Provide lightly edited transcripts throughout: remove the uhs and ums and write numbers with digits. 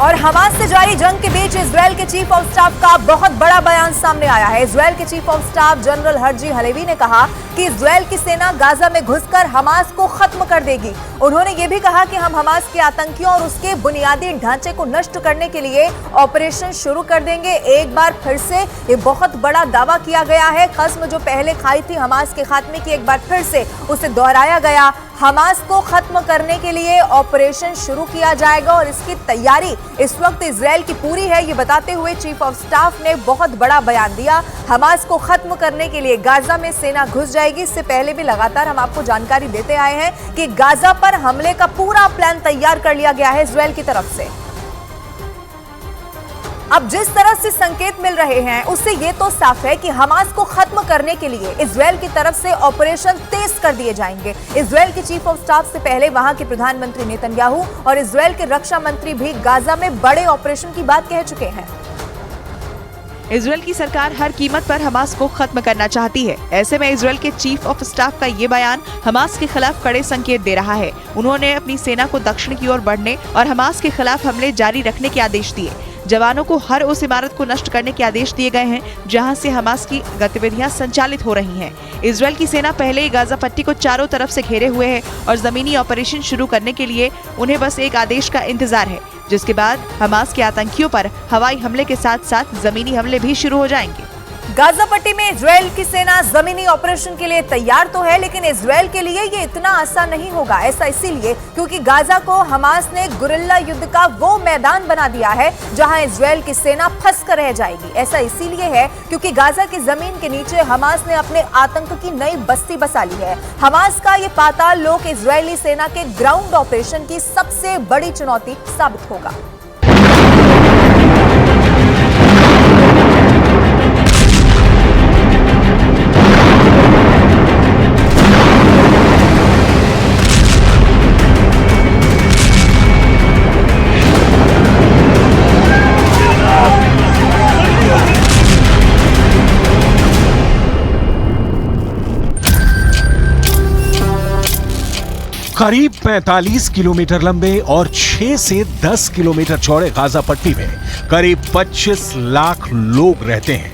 और हमास से जारी जंग के बीच इजरायल के चीफ ऑफ स्टाफ का बहुत बड़ा बयान सामने आया है। इजरायल के chief of staff general Herzi Halevi ने कहा कि इजरायल की सेना गाजा में घुसकर हमास को खत्म कर देगी। उन्होंने ये भी कहा कि हम हमास के आतंकियों और उसके बुनियादी ढांचे को नष्ट करने के लिए ऑपरेशन शुरू कर देंगे। एक बार फिर से ये बहुत बड़ा दावा किया गया है। कसम जो पहले खाई थी हमास के खात्मे की, एक बार फिर से उसे दोहराया गया। हमास को खत्म करने के लिए ऑपरेशन शुरू किया जाएगा और इसकी तैयारी इस वक्त इजरायल की पूरी है, ये बताते हुए चीफ ऑफ स्टाफ ने बहुत बड़ा बयान दिया। हमास को खत्म करने के लिए गाजा में सेना घुस जाएगी। इससे पहले भी लगातार हम आपको जानकारी देते आए हैं कि गाजा पर हमले का पूरा प्लान तैयार कर लिया गया है इजरायल की तरफ से। अब जिस तरह से संकेत मिल रहे हैं उससे ये तो साफ है कि हमास को खत्म करने के लिए इजरायल की तरफ से ऑपरेशन तेज कर दिए जाएंगे। इजरायल के चीफ ऑफ स्टाफ से पहले वहां के प्रधानमंत्री नेतन्याहू और इजरायल के रक्षा मंत्री भी गाजा में बड़े ऑपरेशन की बात कह चुके हैं। इजरायल की सरकार हर कीमत पर हमास को खत्म करना चाहती है। ऐसे में इजरायल के चीफ ऑफ स्टाफ का ये बयान हमास के खिलाफ कड़े संकेत दे रहा है। उन्होंने अपनी सेना को दक्षिण की ओर बढ़ने और हमास के खिलाफ हमले जारी रखने के आदेश दिए। जवानों को हर उस इमारत को नष्ट करने के आदेश दिए गए हैं जहां से हमास की गतिविधियां संचालित हो रही हैं। इजरायल की सेना पहले ही गाजा पट्टी को चारों तरफ से घेरे हुए है और जमीनी ऑपरेशन शुरू करने के लिए उन्हें बस एक आदेश का इंतजार है, जिसके बाद हमास के आतंकियों पर हवाई हमले के साथ साथ जमीनी हमले भी शुरू हो जाएंगे। गाजा पट्टी में इजरायल की सेना जमीनी ऑपरेशन के लिए तैयार तो है, लेकिन इजरायल के लिए ये इतना आसान नहीं होगा। ऐसा इसीलिए क्योंकि गाजा को हमास ने गुरिल्ला युद्ध का वो मैदान बना दिया है जहां इजरायल की सेना फंस कर रह जाएगी। ऐसा इसीलिए है क्योंकि गाजा की जमीन के नीचे हमास ने अपने आतंक की नई बस्ती बसा ली है। हमास का ये पाताल लोक इजरायली सेना के ग्राउंड ऑपरेशन की सबसे बड़ी चुनौती साबित होगा। करीब 45 किलोमीटर लंबे और 6 से 10 किलोमीटर चौड़े गाजा पट्टी में करीब 25 लाख लोग रहते हैं।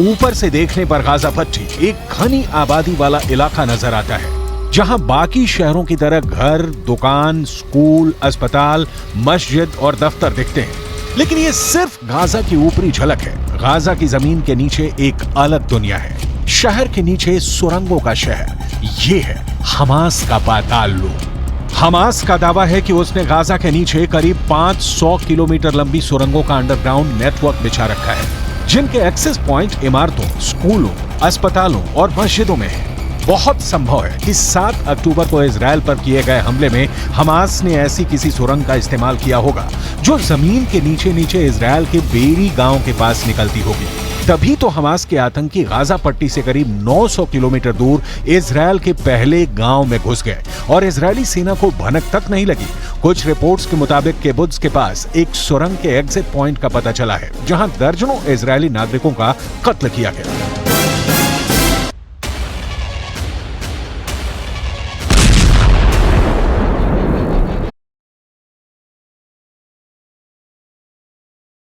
ऊपर से देखने पर गाजा पट्टी एक घनी आबादी वाला इलाका नजर आता है, जहां बाकी शहरों की तरह घर, दुकान, स्कूल, अस्पताल, मस्जिद और दफ्तर दिखते हैं। लेकिन ये सिर्फ गाजा की ऊपरी झलक है। गाजा की जमीन के नीचे एक अलग दुनिया है। शहर के नीचे सुरंगों का शहर। ये है हमास का पाताल लोक। हमास का दावा है कि उसने गाजा के नीचे करीब 500 किलोमीटर लंबी सुरंगों का अंडरग्राउंड नेटवर्क बिछा रखा है, जिनके एक्सेस पॉइंट इमारतों, स्कूलों, अस्पतालों और मस्जिदों में है। बहुत संभव है कि 7 अक्टूबर को इजरायल पर किए गए हमले में हमास ने ऐसी किसी सुरंग का इस्तेमाल किया होगा जो जमीन के नीचे नीचे इजरायल के बेरी गांव के पास निकलती होगी। तभी तो हमास के आतंकी गाजा पट्टी से करीब 900 किलोमीटर दूर इजरायल के पहले गांव में घुस गए और इजरायली सेना को भनक तक नहीं लगी। कुछ रिपोर्ट्स के मुताबिक किबुत्ज के पास एक सुरंग के एग्जिट पॉइंट का पता चला है, जहां दर्जनों इजरायली नागरिकों का कत्ल किया गया।